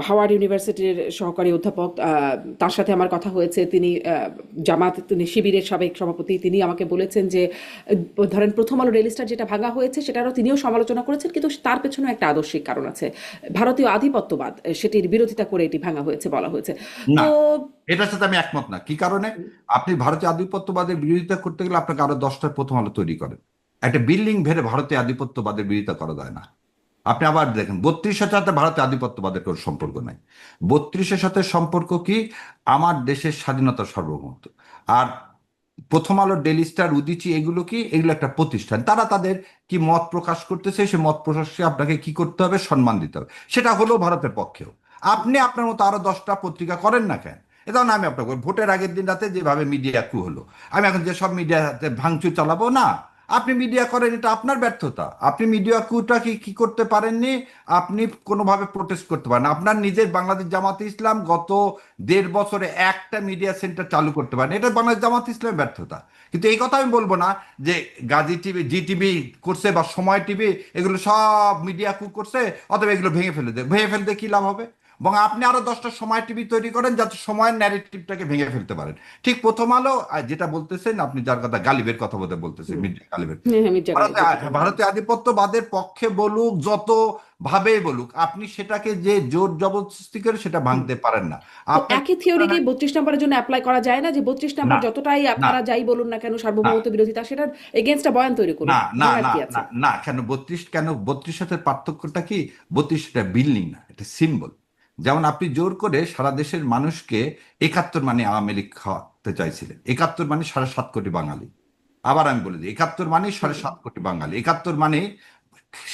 Howard ইউনিভার্সিটির সহকারী অধ্যাপক, তার সাথে আমার কথা হয়েছে। তিনি জামাত, তিনি শিবিরের সাবেক সভাপতি। তিনি আমাকে বলেছেন যে ধরেন প্রথম আলো ডেইলি স্টার যেটা ভাঙা হয়েছে সেটারও তিনিও সমালোচনা করেছেন, কিন্তু তার পেছনে একটা আদর্শিক কারণ আছে। ভারতীয় আধিপত্যবাদ, সেটির বিরোধিতা করে এটি ভাঙা হয়েছে বলা হয়েছে। না, তো এটার সাথে আমি একমত না। কি কারণে? আপনি ভারতীয় আধিপত্যবাদের বিরোধিতা করতে গেলে আপনাকে আরো 10টা প্রথম আলো তৈরি করেন। একটা বিল্ডিং ভেঙে ভারতীয় আধিপত্যবাদের বিরোধিতা করা যায় না। আপনি আবার দেখেন 32-এর সাথে ভারতীয় আধিপত্যবাদের কোনো সম্পর্ক নাই। 32-এর সাথে সম্পর্ক কি? আমার দেশের স্বাধীনতার সার্বভৌমত্ব। আর প্রথম আলো, ডেইলি স্টার, উদীচী, এগুলো কি? এগুলো একটা প্রতিষ্ঠান। তারা তাদের কি মত প্রকাশ করতেছে, সে মত প্রকাশকে আপনাকে কি করতে হবে? সম্মান দিতে হবে। সেটা হলো ভারতের পক্ষেও। আপনি আপনার মতো আরো 10টা পত্রিকা করেন না কেন? এটা না, আমি আপনাকে ভোটের আগের দিন রাতে যেভাবে মিডিয়া কু হলো, আমি এখন যে সব মিডিয়াতে ভাঙচুর চালাবো না। আপনি মিডিয়া করেন, এটা আপনার ব্যর্থতা। আপনি মিডিয়া কুটা কি কি করতে পারেননি? আপনি কোনোভাবে প্রোটেস্ট করতে পারেন? আপনার নিজের বাংলাদেশ জামাতে ইসলাম গত 1.5 বছরে একটা মিডিয়া সেন্টার চালু করতে পারেন, এটা বাংলাদেশ জামাত ইসলামের ব্যর্থতা। কিন্তু এই কথা আমি বলবো না যে গাজী টিভি, জি টিভি করছে বা সময় টিভি, এগুলো সব মিডিয়া কু করছে, অথবা এগুলো ভেঙে ফেলে দেয়। ভেঙে ফেলতে কি লাভ হবে? এবং আপনি আরো 10টা সময় টিভি তৈরি করেন যাতে সময়ের ন্যারেটিভটাকে ভেঙে ফেলতে পারেন। ঠিক প্রথম আলো যেটা বলতেছেন আপনি, যার কথা গালিবের কথা বলতে বলতেছেন, মির্জা গালিবের, হ্যাঁ, হ্যাঁ, মির্জা গালিব, ভারতে জ্যোতিকা গালিব। ভারতীয় আধিপত্যবাদের পক্ষে বলুক, যত ভাবে বলুক, আপনি সেটাকে যে জোর জবরদস্তি করে সেটা ভাঙতে পারেন না। তো আপনাকে একই থিওরি কি 32 নম্বরের জন্য অ্যাপ্লাই করা যায় না, যে 32 নম্বর না, যতটাই না, আপনারা যাই বলুন না কেন না, সার্বভৌমত্ব বিরোধিতা, সেটার এগেনস্টটা বয়ান তৈরি না, করুন, না, ভাঙার না, কি না, আছে? না, কেন 32? কেন 32 সাথে পার্থক্যটা কি? 32টা বিল্ডিং না, এটা সিম্বল। যেমন আপনি জোর করে সারা দেশের মানুষকে 71 মানে আওয়ামী লীগ খাওয়াতে চাইছিলেন। 71 মানে 7.5 কোটি বাঙালি। আবার আমি বলে দিই, 71 মানে 7.5 কোটি বাঙালি। 71 মানে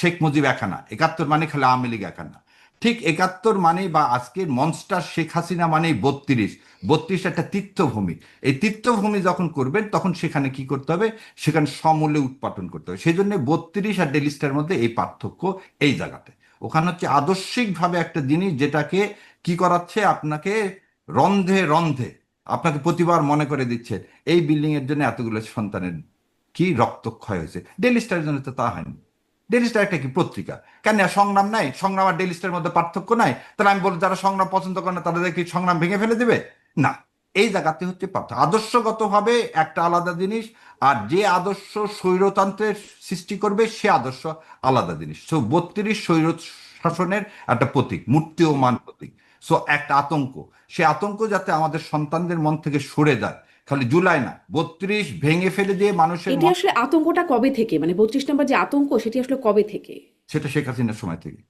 শেখ মুজিব একা না, 71 মানে খালি আওয়ামী লীগ একা না। ঠিক 71 মানে, বা আজকের মনস্টার শেখ হাসিনা মানে 32। 32 একটা তীর্থভূমি। এই তীর্থভূমি যখন করবেন তখন সেখানে কি করতে হবে? সেখানে সমূলে উৎপাটন করতে হবে। সেই জন্য 32 আর ডেলিস্টার মধ্যে এই পার্থক্য এই জায়গাতে। ওখানে হচ্ছে আদর্শিকভাবে একটা জিনিস যেটাকে কি করাচ্ছে আপনাকে, রন্ধে রন্ধে আপনাকে প্রতিবার মনে করে দিচ্ছে এই বিল্ডিং এর জন্য এতগুলো সন্তানের কি রক্তক্ষয় হয়েছে। ডেইলি স্টারের জন্য তো তা হয়নি। ডেইলি স্টার একটা কি পত্রিকা? কেন সংগ্রাম নাই? সংগ্রাম আর ডেইলি স্টারের মধ্যে পার্থক্য নাই? তাহলে আমি বলবো যারা সংগ্রাম পছন্দ করে না তাদের কি সংগ্রাম ভেঙে ফেলে দেবে? না। এই জায়গাতে হচ্ছে পার্থক্য। আদর্শগতভাবে একটা আলাদা জিনিস, আর যে আদর্শ স্বৈরতন্ত্রের সৃষ্টি করবে সে আদর্শ আলাদা জিনিস। সো 32 স্বৈর শাসনের একটা প্রতীক, মূর্তিমান প্রতীক। সো একটা আতঙ্ক, সে আতঙ্ক যাতে আমাদের সন্তানদের মন থেকে সরে যায়। খালি জুলাই না, 32 ভেঙে ফেলে দিয়ে মানুষের এটি মন। আসলে আতঙ্কটা কবে থেকে, মানে 32 নম্বর যে আতঙ্ক সেটি আসলে কবে থেকে? সেটা শেখ হাসিনার সময় থেকে।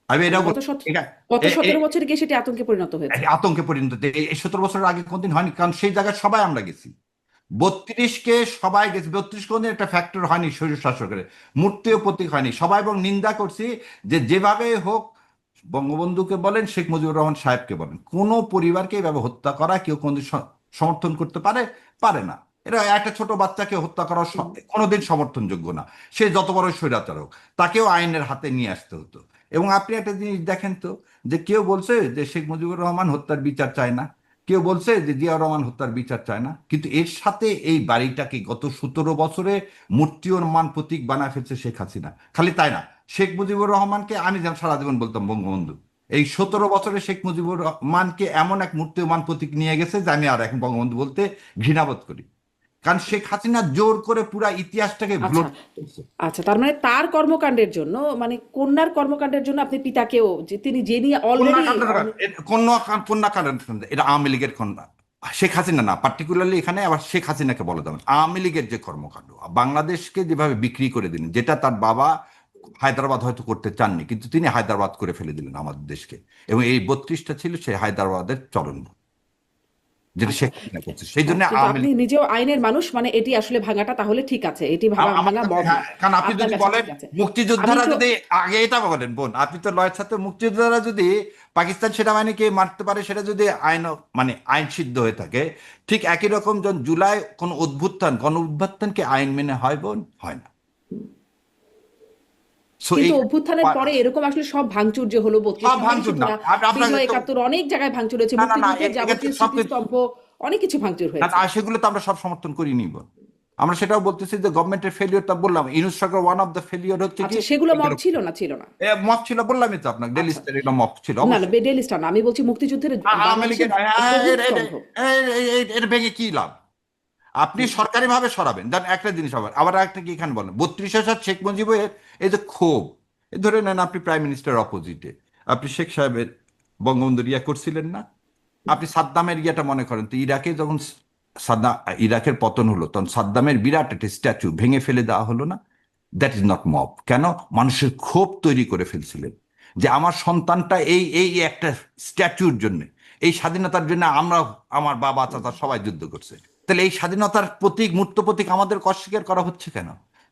আমি মানে এটাও গত বলছি, গত এ- এ- 17 বছরে গিয়ে সেটি আতঙ্কে পরিণত হয়েছে। আতঙ্কে পরিণত এই 17 বছরের আগে কোনদিন হয়নি, কারণ সেই জায়গায় সবাই আমরা গেছি। 32-কে সবাই গেছে। 32 কোনদিন একটা ফ্যাক্টর হয়নি স্বৈর শাসকের, মূর্তিও প্রতীক হয়নি সবাই, এবং নিন্দা করছি যে যেভাবে হোক, বঙ্গবন্ধুকে বলেন, শেখ মুজিবুর রহমান সাহেবকে বলেন, কোনো পরিবারকে এভাবে হত্যা করা কেউ কোনদিন সমর্থন করতে পারে? পারে না। এটা একটা ছোট বাচ্চাকে হত্যা করা কোনোদিন সমর্থনযোগ্য না। সে যত বড় স্বৈরাচার হোক, তাকেও আইনের হাতে নিয়ে আসতে হতো। এবং আপনি একটা জিনিস দেখেন তো, যে কেউ বলছে যে শেখ মুজিবুর রহমান হত্যার বিচার চায় না, কেউ বলছে যে জিয়াউর রহমান হত্যার বিচার চায় না, কিন্তু এর সাথে এই বাড়িটাকে গত 17 বছরে মূর্তিমান প্রতীক বানায় ফেলছে শেখ হাসিনা। খালি তাই না, শেখ মুজিবুর রহমানকে আমি যেমন সারা জীবন বলতাম বঙ্গবন্ধু, এই 17 বছরে শেখ মুজিবুর রহমানকে এমন এক মূর্তিমান প্রতীক নিয়ে গেছে যে আমি আর এখন বঙ্গবন্ধু বলতে ঘৃণাবোধ করি। কারণ শেখ হাসিনা জোর করে পুরা ইতিহাসটাকে আচ্ছা, ব্লট করছে। আচ্ছা, তার মানে তার কর্মকাণ্ডের জন্য, মানে কন্যার কর্মকাণ্ডের জন্য আপনি পিতাকেও, যে তিনি যে নিয়ে কন্যা অলরেডি কাণ্ড, কন্যা কন্যা কাণ্ড, এটা আওয়ামী লীগের কন্যা, শেখ হাসিনা না পার্টিকুলারলি। এখানে আবার শেখ হাসিনাকে বলে দেবেন আওয়ামী লীগের যে কর্মকাণ্ড, বাংলাদেশকে যেভাবে বিক্রি করে দিলেন, যেটা তার বাবা হায়দ্রাবাদ হয়তো করতে চাননি, কিন্তু তিনি হায়দ্রাবাদ করে ফেলে দিলেন আমাদের দেশকে। এবং এই 32টা ছিল সেই হায়দ্রাবাদের চরণ, যেটা আচ্ছা, শেখ হাসিনা করছে। সেই জন্য কিন্তু আওয়ামী আপনি লীগ। নিজেও আইনের মানুষ, মানে এটি আসলে ভাঙাটা তাহলে ঠিক আছে, এটি আমার ভাঙা কাছে, মর্মে হ্যাঁ, কারণ আপনি আপনার যদি কাছে বলেন ঠিক আছে। আমি মুক্তিযোদ্ধারা একটু যদি, আগে এটা বলেন বোন, আপনি তো লয়ের সাথে, মুক্তিযোদ্ধারা যদি পাকিস্তান সেনাবাহিনীকে মারতে পারে সেটা যদি আইন, মানে আইন সিদ্ধ হয়ে থাকে, ঠিক একই রকম যখন জুলাই কোন অভ্যুত্থান, গণ অভ্যুত্থানকে আইন মেনে হয় বোন? হয় না। সো কিন্তু এই অভ্যুত্থানের পরে এরকম আসলে সব ভাঙচুর যে হলো বত্রিশ সব নম্বরই ভাঙচুর শুধু না। না, আপনাকে বিজয় তো, একাত্তর অনেক জায়গায় ভাঙচুর হয়েছে, না, না, না, মুক্তিযুদ্ধের এক্ষেত্রে যাবতীয় সবকিছু, স্মৃতিস্তম্ভ, অনেক কিছু ভাঙচুর না, হয়েছে। না, সেগুলো তো আমরা সব সমর্থন করিনি বোন। আমরা সেটাও বলতেছি যে গভর্নমেন্টের ফেলিওরটা বললাম, ইউনূস সরকার ওয়ান অফ দ্য ফেলিওর হচ্ছে কি আচ্ছা, সেগুলো মব ছিল না, ছিল না? মফ ছিল, বললামই তো আপনাকে, ডেলি আচ্ছা, স্টার এটা মফ ছিল না না, অবশ্যই। ডেলি স্টার না, আমি বলছি মুক্তিযুদ্ধের আওয়ামী বাংলাদেশের লীগের হ্যাঁ, শহীদ স্তম্ভ। এটা ভেঙে কি লাভ? আপনি হুম। সরকারি ভাবে সরাবেন, দেন একটা জিনিস আবার আবার একটা কি এখানে বলেন 32 শেখ মুজিবের এই যে ক্ষোভ, এ ধরে নেন আপনি প্রাইম মিনিস্টার অপোজিটে, আপনি শেখ সাহেবের বঙ্গবন্ধুর ইয়া করছিলেন না, আপনি সাদ্দামের ইয়েটা মনে করেন তো, ইরাকে যখন সাদ্দাম, ইরাকের পতন হলো তখন সাদ্দামের বিরাট একটা স্ট্যাচু ভেঙে ফেলে দেওয়া হলো না? That is not mob. কেন? মানুষের ক্ষোভ তৈরি করে ফেলছিলেন যে আমার সন্তানটা এই এই একটা স্ট্যাচুর জন্য, এই স্বাধীনতার জন্য আমরা, আমার বাবা চাচা সবাই যুদ্ধ করছে, তাহলে এই স্বাধীনতার প্রতীক, মূর্ত প্রতীক আমাদেরকে অস্বীকার করা হচ্ছে কেন?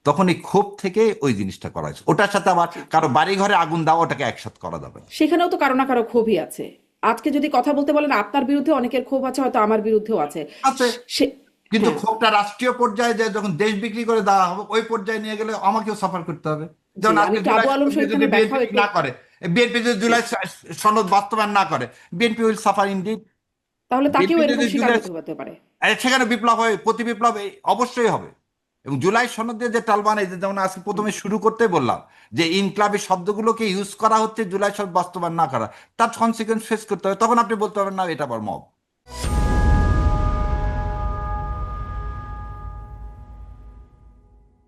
তখন এই ক্ষোভ থেকে ওই জিনিসটা করা হয়েছে। ওটার সাথে আবার কারো বাড়ি ঘরে আগুন দেওয়া, ওটাকে একসাথে করা যাবে না। সেখানেও তো কারো না কারো ক্ষোভই আছে। আজকে যদি কথা বলতে বলেন, আপনার বিরুদ্ধে অনেকের ক্ষোভ আছে, হয়তো আমার বিরুদ্ধেও আছে। আছে, সে কিন্তু হ্যাঁ, ক্ষোভটা রাষ্ট্রীয় পর্যায়ে যে যখন দেশ বিক্রি করে দেওয়া হবে, ওই পর্যায়ে নিয়ে গেলে আমাকেও সাফার করতে হবে। জি, যেমন আমি আজকে একটু জুলাই আবু আলম সনদে শরীফ যদি খানের বিএনপি ব্যাখ্যাও একটু। না করে, বিএনপি যদি জি, জুলাই সনদ বাস্তবায়ন না করে, বিএনপি উইল সাফার ইনডিড। তাহলে তাকেও বিএনপি এরকম যদি শিকার জুলাই, হতে পারে। সেখানে বিপ্লব হয়, প্রতি বিপ্লব অবশ্যই হবে। এবং জুলাই সনদে যে টালবান, এই যে যেমন আজকে হুম। প্রথমে শুরু করতে বললাম যে ইনকলাবি শব্দগুলোকে ইউজ করা হচ্ছে জুলাই সনদ বাস্তবায়ন না করা, তার কনসিকুয়েন্স ফেস করতে হবে, তখন আপনি বলতে পারবেন না এটা আবার মব।